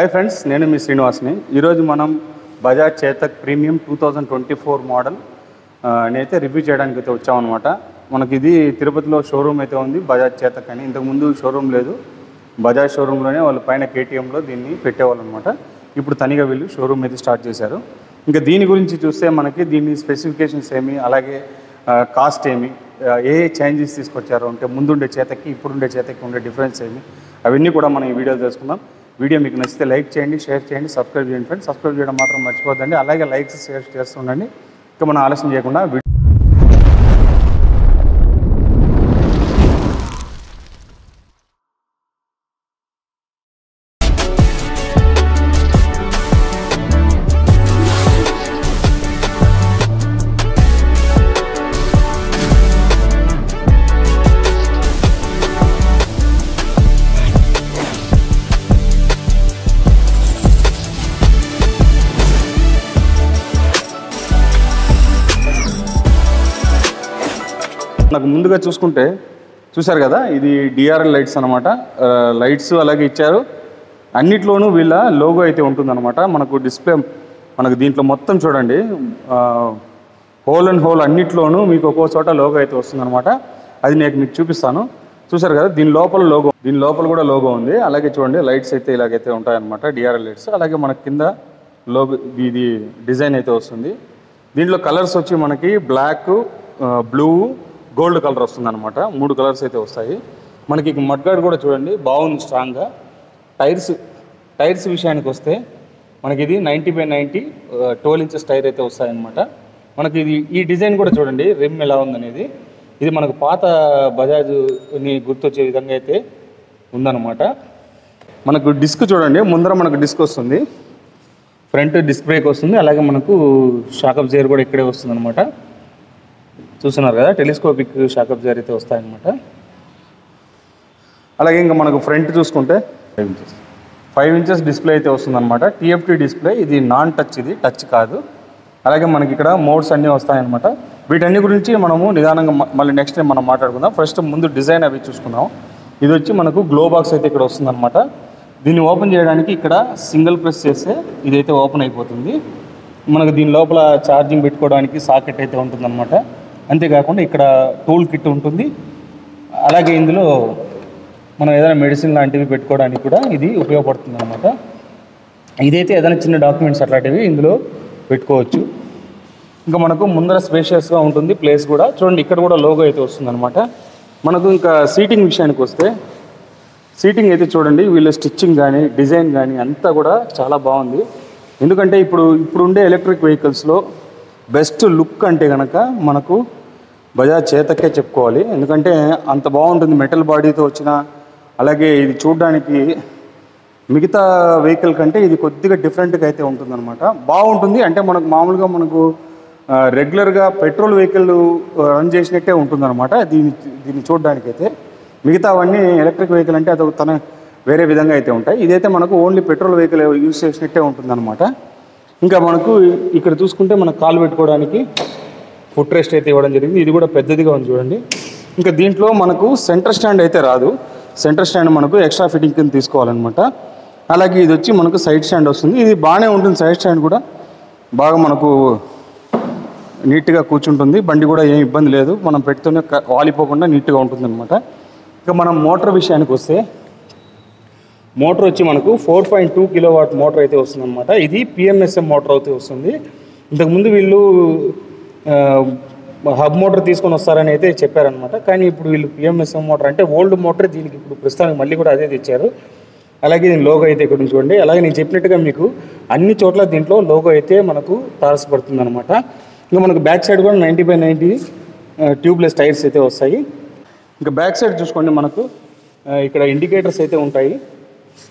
Hi friends, నేను మీ శ్రీనివాస్ని. ఈరోజు మనం బజాజ్ చేతక్ ప్రీమియం 2024 మోడల్ అయితే రివ్యూ చేయడానికి అయితే వచ్చామన్నమాట. మనకి ఇది తిరుపతిలో షోరూమ్ అయితే ఉంది, బజాజ్ చేతక్ అని. ఇంతకుముందు షోరూమ్ లేదు, బజాజ్ షోరూంలోనే వాళ్ళు పైన కేటీఎంలో దీన్ని పెట్టేవాళ్ళు అనమాట. ఇప్పుడు తనిగా వీళ్ళు షోరూమ్ అయితే స్టార్ట్ చేశారు. ఇంకా దీని గురించి చూస్తే మనకి దీని స్పెసిఫికేషన్స్ ఏమి, అలాగే కాస్ట్ ఏమి, ఏ చేంజెస్ తీసుకొచ్చారు అంటే ముందుండే చేతక్కి ఇప్పుడుండే చేతక్కి ఉండే డిఫరెన్స్ ఏమి, అవన్నీ కూడా మనం ఈ వీడియో తెలుసుకుందాం. వీడియో మీకు నచ్చితే లైక్ చేయండి, షేర్ చేయండి, సబ్స్క్రైబ్ చేయండి ఫ్రెండ్స్. సబ్స్క్రైబ్ చేయడం మాత్రం మర్చిపోద్దండి. అలాగే లైక్స్ షేర్ చేస్తుండండి. ఇంకా మనం ఆలస్యం చేయకుండా నాకు ముందుగా చూశారు కదా, ఇది డిఆర్ఎల్ లైట్స్ అనమాట. లైట్స్ అలాగే ఇచ్చారు. అన్నిట్లోనూ వీళ్ళ లోగో అయితే ఉంటుందన్నమాట. మనకు డిస్ప్లే మనకు దీంట్లో మొత్తం చూడండి, హోల్ అండ్ హోల్ అన్నిట్లోనూ మీకు ఒక్కో చోట లోగో అయితే వస్తుందన్నమాట. అది నేను మీకు చూపిస్తాను. చూశారు కదా, దీని లోపల కూడా లోగో ఉంది. అలాగే చూడండి, లైట్స్ అయితే ఇలాగైతే ఉంటాయన్నమాట, డిఆర్ఎల్ లైట్స్. అలాగే మనకి కింద లోగో ఇది డిజైన్ అయితే వస్తుంది. దీంట్లో కలర్స్ వచ్చి మనకి బ్లాక్, బ్లూ, గోల్డ్ కలర్ వస్తుంది అనమాట. 3 కలర్స్ అయితే వస్తాయి మనకి. మడ్గార్డ్ కూడా చూడండి బాగుంది, స్ట్రాంగ్గా. టైర్స్ విషయానికి వస్తే మనకి ఇది 90/90 12 ఇంచెస్ టైర్ అయితే వస్తాయన్నమాట. మనకి ఇది ఈ డిజైన్ కూడా చూడండి, రిమ్ ఎలా ఉందనేది. ఇది మనకు పాత బజాజ్ని గుర్తొచ్చే విధంగా అయితే ఉందన్నమాట. మనకు డిస్క్ చూడండి, ముందర మనకు డిస్క్ వస్తుంది, ఫ్రంట్ డిస్క్ బ్రేక్ వస్తుంది. అలాగే మనకు షాక్ అబ్జర్వర్ కూడా ఇక్కడే వస్తుంది అనమాట. చూస్తున్నారు కదా, టెలిస్కోపిక్ షాక్ అబ్జర్వర్ అయితే వస్తాయన్నమాట. అలాగే ఇంకా మనకు ఫ్రంట్ చూసుకుంటే 5 ఇంచెస్ డిస్ప్లే అయితే వస్తుందన్నమాట. టీఎఫ్టీ డిస్ప్లే, ఇది నాన్ టచ్, ఇది టచ్ కాదు. అలాగే మనకి ఇక్కడ మోడ్స్ అన్నీ వస్తాయన్నమాట. వీటన్ని గురించి మనము నిదానంగా మళ్ళీ నెక్స్ట్ టైం మనం మాట్లాడుకుందాం. ఫస్ట్ ముందు డిజైన్ అవి చూసుకుందాం. ఇది వచ్చి మనకు గ్లో బాక్స్ అయితే ఇక్కడ వస్తుందన్నమాట. దీన్ని ఓపెన్ చేయడానికి ఇక్కడ సింగిల్ ప్రెస్ చేస్తే ఇదైతే ఓపెన్ అయిపోతుంది. మనకు దీని లోపల ఛార్జింగ్ పెట్టుకోవడానికి సాకెట్ అయితే ఉంటుందన్నమాట. అంతేకాకుండా ఇక్కడ టూల్ కిట్ ఉంటుంది. అలాగే ఇందులో మనం ఏదైనా మెడిసిన్ లాంటివి పెట్టుకోవడానికి కూడా ఇది ఉపయోగపడుతుంది అనమాట. ఇదైతే ఏదైనా చిన్న డాక్యుమెంట్స్ అట్లాంటివి ఇందులో పెట్టుకోవచ్చు. ఇంకా మనకు ముందర స్పేషియస్గా ఉంటుంది ప్లేస్ కూడా. చూడండి, ఇక్కడ కూడా లోగో అయితే వస్తుంది అనమాట. మనకు ఇంకా సీటింగ్ విషయానికి వస్తే, సీటింగ్ అయితే చూడండి, వీళ్ళ స్టిచ్చింగ్ కానీ డిజైన్ కానీ అంతా కూడా చాలా బాగుంది. ఎందుకంటే ఇప్పుడుండే ఎలక్ట్రిక్ వెహికల్స్లో బెస్ట్ లుక్ అంటే కనుక మనకు బజాజ్ చేతక్కే చెప్పుకోవాలి. ఎందుకంటే అంత బాగుంటుంది, మెటల్ బాడీతో వచ్చిన. అలాగే ఇది చూడడానికి మిగతా వెహికల్ కంటే ఇది కొద్దిగా డిఫరెంట్గా అయితే ఉంటుందన్నమాట. బాగుంటుంది. అంటే మనకు మామూలుగా మనకు రెగ్యులర్గా పెట్రోల్ వెహికల్ రన్ చేసినట్టే ఉంటుందన్నమాట దీన్ని చూడడానికి అయితే. మిగతా అవన్నీ ఎలక్ట్రిక్ వెహికల్ అంటే అది తన వేరే విధంగా అయితే ఉంటాయి. ఇదైతే మనకు ఓన్లీ పెట్రోల్ వెహికల్ యూజ్ చేసినట్టే ఉంటుందన్నమాట. ఇంకా మనకు ఇక్కడ చూసుకుంటే మనకు కాలు పెట్టుకోవడానికి ఫుట్ రెస్ట్ అయితే ఇవ్వడం జరిగింది. ఇది కూడా పెద్దదిగా ఉంది చూడండి. ఇంకా దీంట్లో మనకు సెంటర్ స్టాండ్ అయితే రాదు. సెంటర్ స్టాండ్ మనకు ఎక్స్ట్రా ఫిట్టింగ్ కింద తీసుకోవాలన్నమాట. అలాగే ఇది వచ్చి మనకు సైడ్ స్టాండ్ వస్తుంది. ఇది బాగానే ఉంటుంది, సైడ్ స్టాండ్ కూడా బాగా మనకు నీట్గా కూర్చుంటుంది. బండి కూడా ఏం ఇబ్బంది లేదు, మనం పెడుతూనే వాలిపోకుండా నీట్గా ఉంటుంది అనమాట. ఇంకా మనం మోటార్ విషయానికి వస్తే, మోటార్ వచ్చి మనకు 4.2 కిలోవాట్ మోటార్ అయితే వస్తుంది అనమాట. ఇది పిఎంఎస్ఎం మోటార్ అయితే వస్తుంది. ఇంతకుముందు వీళ్ళు హబ్ మోటార్ తీసుకొని వస్తారని అయితే చెప్పారనమాట. కానీ ఇప్పుడు వీళ్ళు పిఎంఎస్ఎం మోటార్ అంటే ఓల్డ్ మోటార్, దీనికి ఇప్పుడు ప్రస్తుతానికి మళ్ళీ కూడా అదే తెచ్చారు. అలాగే దీని లోగో అయితే ఇక్కడ చూడండి. అలాగే నేను చెప్పినట్టుగా మీకు అన్ని చోట్ల దీంట్లో లోగో అయితే మనకు తారసపడుతుంది అనమాట. ఇంకా మనకు బ్యాక్ సైడ్ కూడా 90/90 ట్యూబ్లెస్ టైర్స్ అయితే వస్తాయి. ఇంకా బ్యాక్ సైడ్ చూసుకోండి, మనకు ఇక్కడ ఇండికేటర్స్ అయితే ఉంటాయి.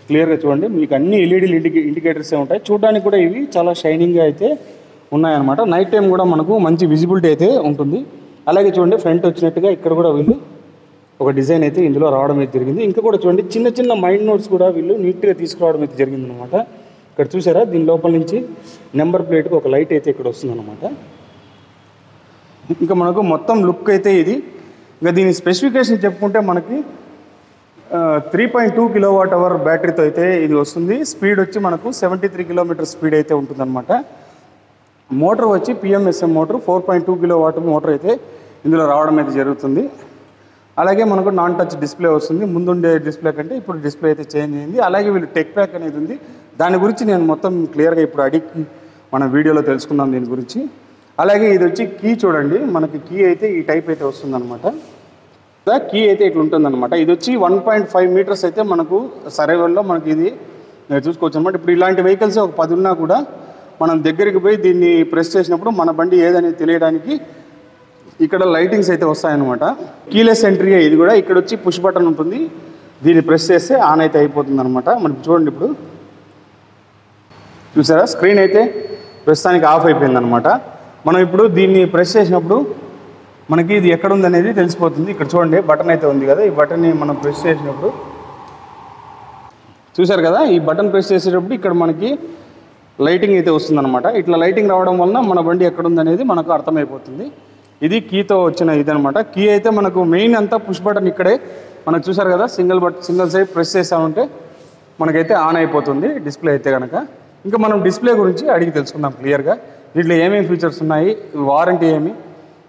క్లియర్గా చూడండి, మీకు అన్ని ఎల్ఈడి ఇండికేటర్సే ఉంటాయి. చూడడానికి కూడా ఇవి చాలా షైనింగ్గా అయితే ఉన్నాయన్నమాట. నైట్ టైం కూడా మనకు మంచి విజిబిలిటీ అయితే ఉంటుంది. అలాగే చూడండి, ఫ్రంట్ వచ్చినట్టుగా ఇక్కడ కూడా వీళ్ళు ఒక డిజైన్ అయితే ఇందులో రావడం అయితే జరిగింది. ఇంకా కూడా చూడండి, చిన్న చిన్న మైండ్ నోట్స్ కూడా వీళ్ళు నీట్గా తీసుకురావడం అయితే జరిగింది అనమాట. ఇక్కడ చూసారా, దీని లోపల నుంచి నెంబర్ ప్లేట్కి ఒక లైట్ అయితే ఇక్కడ వస్తుందన్నమాట. ఇంకా మనకు మొత్తం లుక్ అయితే ఇది. ఇంకా దీని స్పెసిఫికేషన్ చెప్పుకుంటే మనకి 3.2 kWh బ్యాటరీతో అయితే ఇది వస్తుంది. స్పీడ్ వచ్చి మనకు 73 km స్పీడ్ అయితే ఉంటుందన్నమాట. మోటార్ వచ్చి PMSM మోటార్ 4.2 kW మోటార్ అయితే ఇందులో రావడం అయితే జరుగుతుంది. అలాగే మనకు నాన్ టచ్ డిస్ప్లే వస్తుంది. ముందుండే డిస్ప్లే కంటే ఇప్పుడు డిస్ప్లే అయితే చేంజ్ అయింది. అలాగే వీళ్ళు టెక్ ప్యాక్ అనేది ఉంది. దాని గురించి నేను మొత్తం క్లియర్గా ఇప్పుడు అడిగి మన వీడియోలో తెలుసుకుందాం దీని గురించి. అలాగే ఇది వచ్చి కీ చూడండి, మనకి కీ అయితే ఈ టైప్ అయితే వస్తుందన్నమాట. కీ అయితే ఇట్లా ఉంటుందన్నమాట. ఇది వచ్చి 1.5 మీటర్స్ అయితే మనకు సర్వైవల్లో మనకి ఇది చూసుకోవచ్చు అనమాట. ఇప్పుడు ఇలాంటి వెహికల్స్ ఒక 10 ఉన్నా కూడా మనం దగ్గరికి పోయి దీన్ని ప్రెస్ చేసినప్పుడు మన బండి ఏదనేది తెలియడానికి ఇక్కడ లైటింగ్స్ అయితే వస్తాయన్నమాట. కీలెస్ ఎంట్రీ ఇది కూడా. ఇక్కడ వచ్చి పుష్ బటన్ ఉంటుంది, దీన్ని ప్రెస్ చేస్తే ఆన్ అయితే అయిపోతుంది అనమాట. మనకి చూడండి ఇప్పుడు చూసారా, స్క్రీన్ అయితే ప్రస్తుతానికి ఆఫ్ అయిపోయింది అనమాట. మనం ఇప్పుడు దీన్ని ప్రెస్ చేసినప్పుడు మనకి ఇది ఎక్కడ ఉందనేది తెలిసిపోతుంది. ఇక్కడ చూడండి బటన్ అయితే ఉంది కదా, ఈ బటన్ని మనం ప్రెస్ చేసినప్పుడు చూసారు కదా, ఈ బటన్ ప్రెస్ చేసేటప్పుడు ఇక్కడ మనకి లైటింగ్ అయితే వస్తుందన్నమాట. ఇట్లా లైటింగ్ రావడం వలన మన బండి ఎక్కడ ఉందనేది మనకు అర్థమైపోతుంది. ఇది కీతో వచ్చిన ఇదనమాట. కీ అయితే మనకు మెయిన్ అంతా పుష్ బటన్ ఇక్కడే మనకు చూసారు కదా, సింగిల్ సైడ్ ప్రెస్ చేసామంటే మనకైతే ఆన్ అయిపోతుంది డిస్ప్లే అయితే కనుక. ఇంకా మనం డిస్ప్లే గురించి అడిగి తెలుసుకుందాం క్లియర్గా. దీంట్లో ఏమేమి ఫీచర్స్ ఉన్నాయి, వారంటీ ఏమి,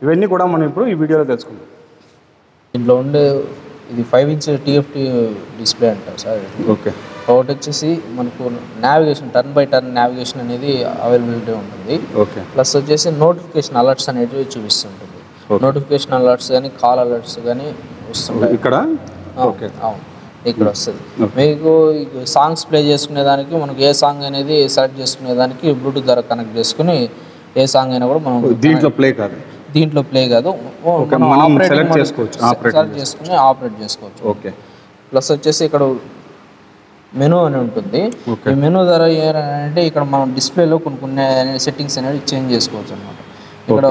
ఇవన్నీ కూడా మనం ఇప్పుడు ఈ వీడియోలో తెలుసుకుందాం. దీంట్లో ఉండే ఇది 5 ఇంచ్ TFT డిస్ప్లే అంటారు సార్. ఓకే. ఒకటి వచ్చేసి మనకు navigation, turn by turn navigation అనేది అవైలబిలిటీ ఉంటుంది. ఓకే. ప్లస్ వచ్చేసి నోటిఫికేషన్ అలర్ట్స్ అనేటివి చూపిస్తుంటుంది. నోటిఫికేషన్ అలర్ట్స్ కానీ కాల్ అలర్ట్స్ కానీ వస్తుంటాయి ఇక్కడ. ఓకే, అవును, ఇక్కడ వస్తుంది. మీకు సాంగ్స్ ప్లే చేసుకునే దానికి మనకు ఏ సాంగ్ అనేది సెలెక్ట్ చేసుకునే దానికి బ్లూటూత్ ద్వారా కనెక్ట్ చేసుకుని ఏ సాంగ్ అయినా కూడా మనం దీంట్లో ప్లే కాదు సెలెక్ట్ చేసుకుని ఆపరేట్ చేసుకోవచ్చు. ఓకే. ప్లస్ వచ్చేసి ఇక్కడ మెనూ అని ఉంటుంది. ఈ మెనూ ద్వారా ఏంటంటే ఇక్కడ మనం డిస్ప్లేలో కొన్ని సెట్టింగ్స్ అనేవి చేంజ్ చేసుకోవచ్చు అనమాట. ఇక్కడ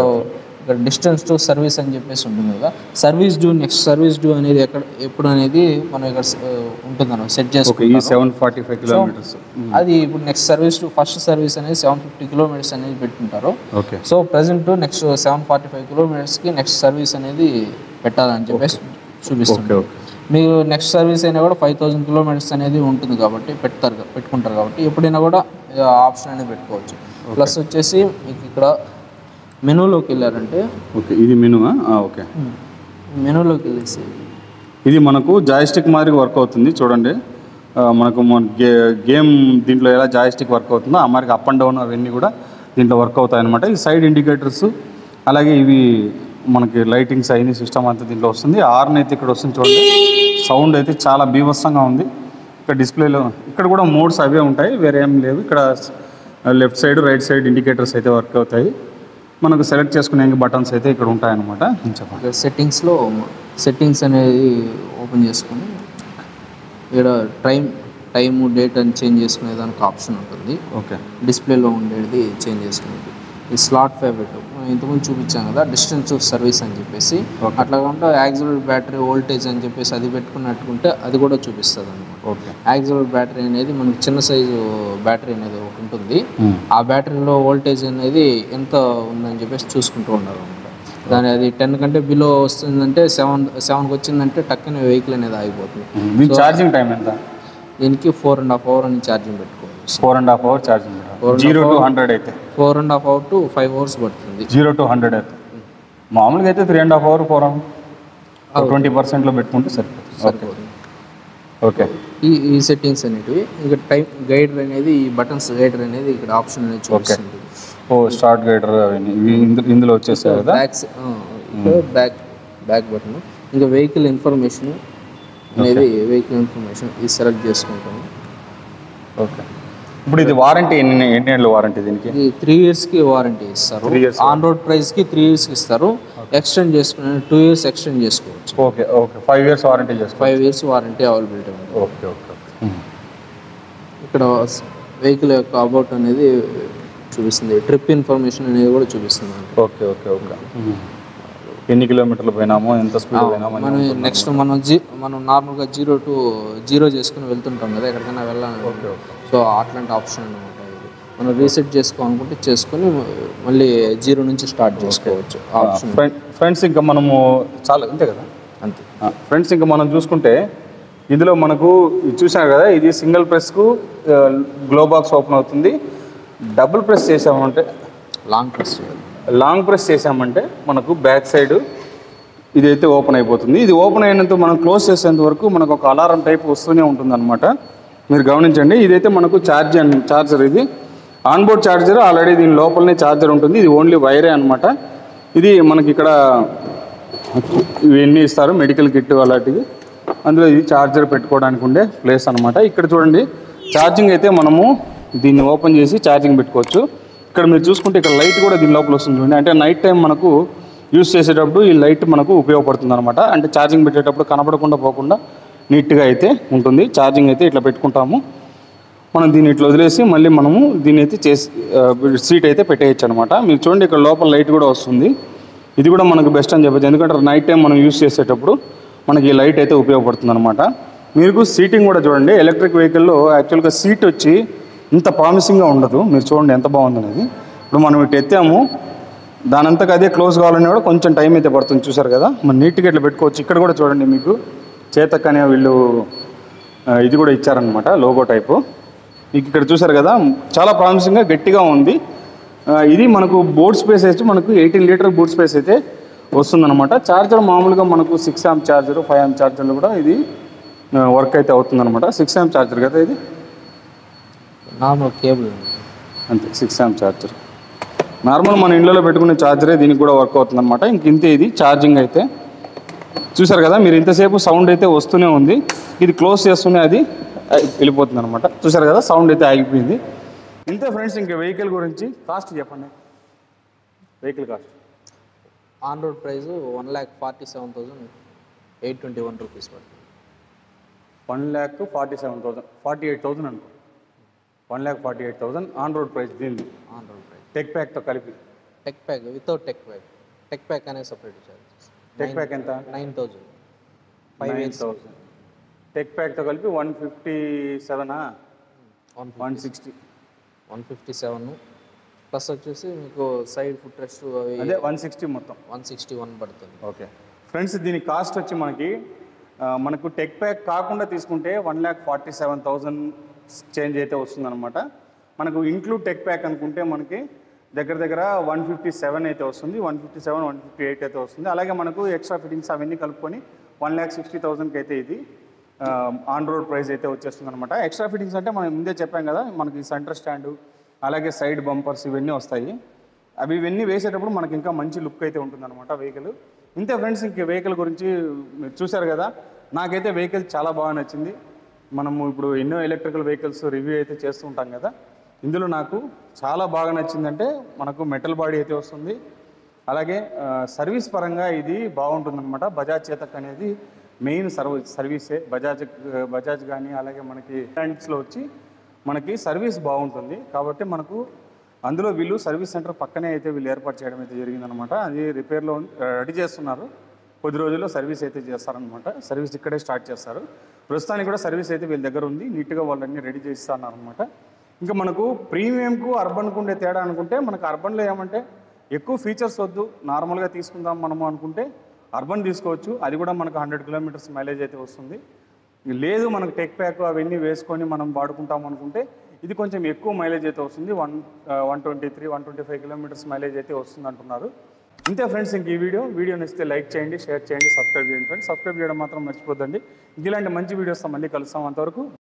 డిస్టెన్స్ టు సర్వీస్ అని చెప్పేసి ఉంటుంది కదా, service due, next service due అనేది ఎప్పుడు అనేది మనం ఇక్కడ ఉంటుంది అన్నమాట, సెట్ చేసుకోవచ్చు. 745 కిలోమీటర్స్ అది ఇప్పుడు next service to first service అనేది 750 కిలోమీటర్స్ అనేది పెట్టుకుంటారు. ఓకే. సో ప్రజెంట్ నెక్స్ట్ 745 కిలోమీటర్స్కి నెక్స్ట్ సర్వీస్ అనేది పెట్టాలని చెప్పేసి చూపిస్తుంది. మీరు నెక్స్ట్ సర్వీస్ అయినా కూడా 5000 కిలోమీటర్స్ అనేది ఉంటుంది కాబట్టి పెట్టుకుంటారు కాబట్టి ఎప్పుడైనా కూడా ఆప్షన్ అనేది పెట్టుకోవచ్చు. ప్లస్ వచ్చేసి మీకు ఇక్కడ మెనూలోకి వెళ్ళారంటే, ఓకే, ఇది మెనూ. ఓకే, మెనూలోకి వెళ్ళేసి ఇది మనకు జాయిస్టిక్ మాదిరిగా వర్క్ అవుతుంది. చూడండి, మనకు గేమ్ దీంట్లో ఎలా జాయిస్టిక్ వర్క్ అవుతుందో ఆ మాదిరిగా అప్ అండ్ డౌన్ అవన్నీ కూడా దీంట్లో వర్క్ అవుతాయి అనమాట. ఈ సైడ్ ఇండికేటర్స్, అలాగే ఇవి మనకి లైటింగ్స్ అయిన సిస్టమ్ అంతా దీంట్లో వస్తుంది. హార్న్ అయితే ఇక్కడ వస్తుంది చూడండి, సౌండ్ అయితే చాలా బీభత్సంగా ఉంది. ఇక్కడ డిస్ప్లేలో ఇక్కడ కూడా మోడ్స్ అవే ఉంటాయి, వేరే ఏం లేవు. ఇక్కడ left side right side indicators అయితే వర్క్ అవుతాయి. మనకు సెలెక్ట్ చేసుకునే బటన్స్ అయితే ఇక్కడ ఉంటాయన్నమాట. చెప్పండి. సెట్టింగ్స్ అనేది ఓపెన్ చేసుకొని ఇక్కడ టైము డేట్ అని చేంజ్ చేసుకునే దానికి ఆప్షన్ ఉంటుంది. ఓకే. డిస్ప్లేలో ఉండేది చేంజ్ చేసుకునేది. ఈ స్లాట్ ఫేవరెట్ ఇంతకుముందు చూపించాం కదా, డిస్టెన్స్ టు సర్వీస్ అని చెప్పేసి. అట్లా కాకుండా యాక్సిలరీ బ్యాటరీ వోల్టేజ్ అని చెప్పేసి అది పెట్టుకున్నట్టుకుంటే అది కూడా చూపిస్తుంది అనమాట. ఓకే. యాక్సిలరీ బ్యాటరీ అనేది మనకి చిన్న సైజు బ్యాటరీ అనేది ఒకటి ఉంటుంది. ఆ బ్యాటరీలో వోల్టేజ్ అనేది ఎంత ఉందని చెప్పేసి చూసుకుంటూ ఉండాలి అనమాట. దాని అది 10 కంటే బిలో వస్తుందంటే 7కి వచ్చిందంటే టక్కున వెహికల్ అనేది ఆగిపోతుంది. ఛార్జింగ్ టైం ఎంత? దీనికి 4.5 hours అని ఛార్జింగ్ పెట్టుకోవాలి. 4.5 hours ఛార్జింగ్. 0 to 100 అయితే 4.5 hours to 5 hours పడుతుంది. 0 to 100 అయితే. మామూలుగా అయితే 3.5 hours 4 hours 20%లో పెట్టుకుంటే సరిపోతుంది. ఓకే. ఈ సెట్టింగ్స్ అనేటివి. ఇంకా టైం గైడర్ అనేది, ఈ బటన్స్ గైడర్ అనేది ఇక్కడ ఆప్షన్ అనేది చూపిస్తుంది. స్టార్ట్ గైడర్ ఇందులో వచ్చేసాయి కదా. Back button. ఇంకా వెహికల్ ఇన్ఫర్మేషన్ అనేది, వెహికల్ ఇన్ఫర్మేషన్ ఇది సెలెక్ట్ చేసుకుంటాము. ఓకే. ఇప్పుడు ఇది వారంటీ ఎన్ని ఏళ్ళ వారంటీ దీనికి? ఇది 3 yearsకి వారంటీ ఇస్తారు. ఆన్ రోడ్ ప్రైస్కి 3 yearsకి ఇస్తారు. ఎక్స్టెండ్ చేసుకుని 2 years ఎక్స్టెండ్ చేసుకోవచ్చు. ఓకే. 5 years వారంటీ చేసుకోవచ్చు. 5 years వారంటీ అవైలబిలిటీ ఉంది. ఓకే. ఇక్కడ వెహికల్ యొక్క అబౌట్ అనేది చూపిస్తుంది. ట్రిప్ ఇన్ఫర్మేషన్ అనేది కూడా చూపిస్తుంది. ఓకే. ఎన్ని కిలోమీటర్లు పోయినామో, ఎంత స్పీడ్ పోయినామో. మనం నెక్స్ట్ మనం నార్మల్గా 0 to 0 చేసుకుని వెళ్తుంటాం కదా ఎక్కడికైనా వెళ్ళాలని. సో అట్లాంటి ఆప్షన్ అనమాట. ఇది మనం రీసెట్ చేసుకోవాలనుకుంటే చేసుకొని మళ్ళీ 0 నుంచి స్టార్ట్ చేసుకోవచ్చు ఆప్షన్. ఫ్రెండ్స్ ఇంకా మనము చాలా అంతే కదా. అంతే ఫ్రెండ్స్ ఇంకా మనం చూసుకుంటే ఇందులో మనకు చూసారు కదా, ఇది సింగిల్ ప్రెస్కు గ్లో బాక్స్ ఓపెన్ అవుతుంది. డబుల్ ప్రెస్ చేసామంటే, లాంగ్ ప్రెస్ చేసామంటే మనకు బ్యాక్ సైడ్ ఇదైతే ఓపెన్ అయిపోతుంది. ఇది ఓపెన్ అయినంత మనం క్లోజ్ చేసేంత వరకు మనకు ఒక అలారం టైప్ వస్తూనే ఉంటుంది అనమాట. మీరు గమనించండి. ఇదైతే మనకు ఛార్జర్, ఇది ఆన్బోర్డ్ ఛార్జర్. ఆల్రెడీ దీని లోపలనే ఛార్జర్ ఉంటుంది. ఇది ఓన్లీ వైరే అనమాట. ఇది మనకి ఇక్కడ ఇవన్నీ ఇస్తారు, మెడికల్ కిట్ అలాంటివి. అందులో ఇది ఛార్జర్ పెట్టుకోవడానికి ఉండే ప్లేస్ అనమాట. ఇక్కడ చూడండి, ఛార్జింగ్ అయితే మనము దీన్ని ఓపెన్ చేసి ఛార్జింగ్ పెట్టుకోవచ్చు. ఇక్కడ మీరు చూసుకుంటే ఇక్కడ లైట్ కూడా దీని లోపల వస్తుంది చూడండి. అంటే నైట్ టైం మనకు యూస్ చేసేటప్పుడు ఈ లైట్ మనకు ఉపయోగపడుతుంది అనమాట. అంటే ఛార్జింగ్ పెట్టేటప్పుడు కనపడకుండా పోకుండా నీట్గా అయితే ఉంటుంది. ఛార్జింగ్ అయితే ఇట్లా పెట్టుకుంటాము. మనం దీన్ని ఇట్లా వదిలేసి మళ్ళీ మనము దీన్ని అయితే సీట్ అయితే పెట్టేయచ్చు అనమాట. మీరు చూడండి, ఇక్కడ లోపల లైట్ కూడా వస్తుంది. ఇది కూడా మనకు బెస్ట్ అని చెప్పచ్చు. ఎందుకంటే నైట్ టైం మనం యూస్ చేసేటప్పుడు మనకి ఈ లైట్ అయితే ఉపయోగపడుతుంది అనమాట. మీకు సీటింగ్ కూడా చూడండి. ఎలక్ట్రిక్ వెహికల్లో యాక్చువల్గా సీట్ వచ్చి ఇంత ప్రామిసింగ్గా ఉండదు. మీరు చూడండి ఎంత బాగుందనేది. ఇప్పుడు మనం ఇటు ఎత్తాము, దానంతకు అదే క్లోజ్ కావాలని కూడా కొంచెం టైం అయితే పడుతుంది. చూసారు కదా, మనం నీట్గా ఇట్లా పెట్టుకోవచ్చు. ఇక్కడ కూడా చూడండి, మీకు చేతక్ అనే వీళ్ళు ఇది కూడా ఇచ్చారనమాట, లోగో టైపు. మీకు ఇక్కడ చూసారు కదా, చాలా ప్రామిసింగ్గా గట్టిగా ఉంది. ఇది మనకు బూట్ స్పేస్ అయితే మనకు 18 లీటర్ బూట్ స్పేస్ అయితే వస్తుందన్నమాట. ఛార్జర్ మామూలుగా మనకు 6 amp ఛార్జర్, 5 amp ఛార్జర్లు కూడా ఇది వర్క్ అయితే అవుతుందన్నమాట. 6 amp ఛార్జర్ కదా ఇది, నార్మల్ కేబుల్ అంతే. 6 amp ఛార్జర్ నార్మల్ మన ఇంట్లో పెట్టుకునే ఛార్జరే దీనికి కూడా వర్క్ అవుతుంది అనమాట. ఇంతే ఇది ఛార్జింగ్ అయితే. చూసారు కదా మీరు, ఇంతసేపు సౌండ్ అయితే వస్తూనే ఉంది. ఇది క్లోజ్ చేస్తూనే అది వెళ్ళిపోతుంది అనమాట. చూసారు కదా, సౌండ్ అయితే ఆగిపోయింది. ఇంతే ఫ్రెండ్స్. ఇంకా వెహికల్ గురించి కాస్ట్ చెప్పండి. Vehicle cost on road price 1,47,821 rupees పడుతుంది. 1,47,000, 48,000 అనుకో. 1,48,000 ఆన్ రోడ్ ప్రైస్ దీనిది. ఆన్ రోడ్ ప్రైస్ టెక్ ప్యాక్తో కలిపి. Tech pack without tech pack అనేది సపరేట్ చార్జెస్. టెక్ ప్యాక్ ఎంత? 9,000. 9,000 టెక్ ప్యాక్తో కలిపి 157, 157 ప్లస్ వచ్చేసి మీకు సైడ్ ఫుట్ రెస్ట్ అవి అదే 160 మొత్తం 161 పడుతుంది. ఓకే ఫ్రెండ్స్, దీని కాస్ట్ వచ్చి మనకు టెక్ ప్యాక్ కాకుండా తీసుకుంటే 1,47,000 చేంజ్ అయితే వస్తుందన్నమాట. మనకు ఇంక్లూడ్ టెక్ ప్యాక్ అనుకుంటే మనకి దగ్గర 157 అయితే వస్తుంది. 157, 158 అయితే వస్తుంది. అలాగే మనకు ఎక్స్ట్రా ఫిట్టింగ్స్ అవన్నీ కలుపుకొని 1,60,000కి అయితే ఇది ఆన్ రోడ్ ప్రైస్ అయితే వచ్చేస్తుంది అనమాట. ఎక్స్ట్రా ఫిట్టింగ్స్ అంటే మనం ముందే చెప్పాం కదా, మనకి సెంటర్ స్టాండు అలాగే సైడ్ బంపర్స్ ఇవన్నీ వస్తాయి. ఇవన్నీ వేసేటప్పుడు మనకి ఇంకా మంచి లుక్ అయితే ఉంటుందన్నమాట వెహికల్. ఇంతే ఫ్రెండ్స్. ఇంక వెహికల్ గురించి మీరు చూశారు కదా, నాకైతే వెహికల్ చాలా బాగా నచ్చింది. మనము ఇప్పుడు ఎన్నో ఎలక్ట్రికల్ వెహికల్స్ రివ్యూ అయితే చేస్తూ ఉంటాం కదా, ఇందులో నాకు చాలా బాగా నచ్చిందంటే మనకు మెటల్ బాడీ అయితే వస్తుంది. అలాగే సర్వీస్ పరంగా ఇది బాగుంటుందన్నమాట. బజాజ్ చేతక్ అనేది మెయిన్ సర్వీసే. బజాజ్ కానీ అలాగే మనకి బ్రాండ్స్లో వచ్చి మనకి సర్వీస్ బాగుంటుంది. కాబట్టి మనకు అందులో వీళ్ళు సర్వీస్ సెంటర్ పక్కనే అయితే వీళ్ళు ఏర్పాటు చేయడం అయితే జరిగిందనమాట. అది రిపేర్లో రెడీ చేస్తున్నారు. కొద్ది రోజుల్లో సర్వీస్ అయితే చేస్తారనమాట. సర్వీస్ ఇక్కడే స్టార్ట్ చేస్తారు. ప్రస్తుతానికి కూడా సర్వీస్ అయితే వీళ్ళ దగ్గర ఉంది. నీట్గా వాళ్ళన్నీ రెడీ చేస్తున్నారనమాట. ఇంకా మనకు ప్రీమియంకు అర్బన్కు ఉండే తేడా అనుకుంటే, మనకు అర్బన్లో ఏమంటే ఎక్కువ ఫీచర్స్ వద్దు, నార్మల్గా తీసుకుందాం మనము అనుకుంటే అర్బన్ తీసుకోవచ్చు. అది కూడా మనకు 100 కిలోమీటర్స్ మైలేజ్ అయితే వస్తుంది. లేదు మనకు టెక్ ప్యాక్ అవన్నీ వేసుకొని మనం వాడుకుంటాం అనుకుంటే ఇది కొంచెం ఎక్కువ మైలేజ్ అయితే వస్తుంది. 123, 125 కిలోమీటర్స్ మైలేజ్ అయితే వస్తుంది అంటున్నారు. ఇంతే ఫ్రెండ్స్. ఇంక ఈ వీడియో నచ్చితే లైక్ చేయండి, షేర్ చేయండి, సబ్స్క్రైబ్ చేయండి ఫ్రెండ్స్. సబ్స్క్రైబ్ చేయడం మాత్రం మర్చిపోద్దండి. ఇలాంటి మంచి వీడియోస్తో మళ్ళీ కలుస్తాం. అంతవరకు